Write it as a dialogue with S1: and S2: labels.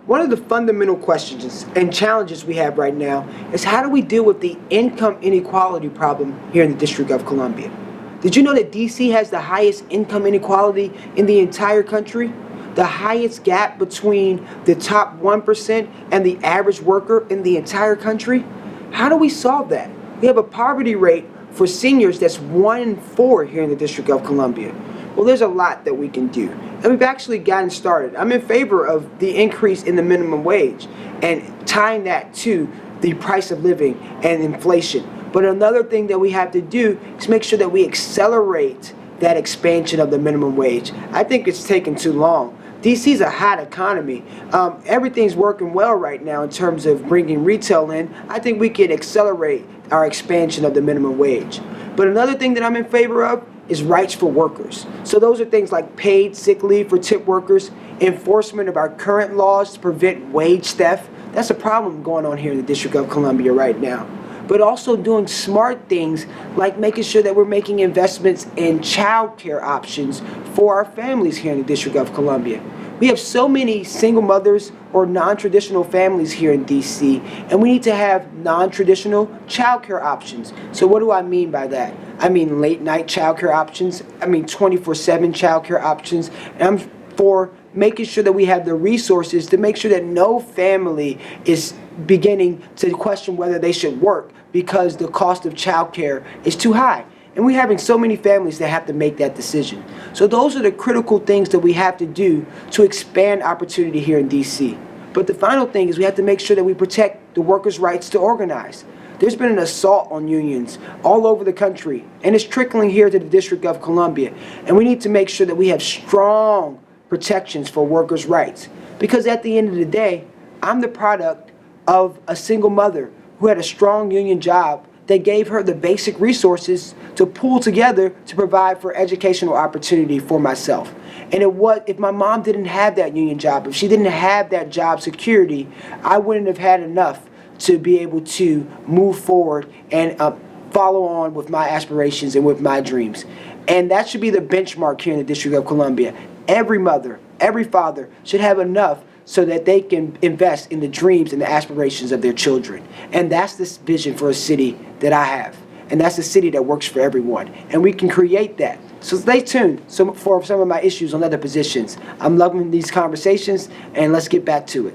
S1: One of the fundamental questions and challenges we have right now is how do we deal with the income inequality problem here in the District of Columbia? Did you know that DC has the highest income inequality in the entire country? The highest gap between the top 1% and the average worker in the entire country? How do we solve that? We have a poverty rate for seniors that's 1 in 4 here in the District of Columbia. Well, there's a lot that we can do, and we've actually gotten started. I'm in favor of the increase in the minimum wage and tying that to the price of living and inflation. But another thing that we have to do is make sure that we accelerate that expansion of the minimum wage. I think it's taken too long. DC's a hot economy. Everything's working well right now in terms of bringing retail in. I think we can accelerate our expansion of the minimum wage. But another thing that I'm in favor of is rights for workers. So those are things like paid sick leave for tip workers, enforcement of our current laws to prevent wage theft. That's a problem going on here in the District of Columbia right now. But also doing smart things like making sure that we're making investments in child care options for our families here in the District of Columbia. We have so many single mothers or non-traditional families here in DC, and we need to have non-traditional child care options. So what do I mean by that? I mean late night child care options. I mean 24/7 child care options. And I'm for making sure that we have the resources to make sure that no family is beginning to question whether they should work because the cost of child care is too high. And we're having so many families that have to make that decision. So those are the critical things that we have to do to expand opportunity here in DC. But the final thing is we have to make sure that we protect the workers' rights to organize. There's been an assault on unions all over the country, and it's trickling here to the District of Columbia. And we need to make sure that we have strong protections for workers' rights. Because at the end of the day, I'm the product of a single mother who had a strong union job that gave her the basic resources to pull together to provide for educational opportunity for myself. And if my mom didn't have that union job, if she didn't have that job security, I wouldn't have had enough to be able to move forward and follow on with my aspirations and with my dreams. And that should be the benchmark here in the District of Columbia. Every mother, every father should have enough so that they can invest in the dreams and the aspirations of their children. And that's this vision for a city that I have. And that's a city that works for everyone. And we can create that. So stay tuned for some of my issues on other positions. I'm loving these conversations, and let's get back to it.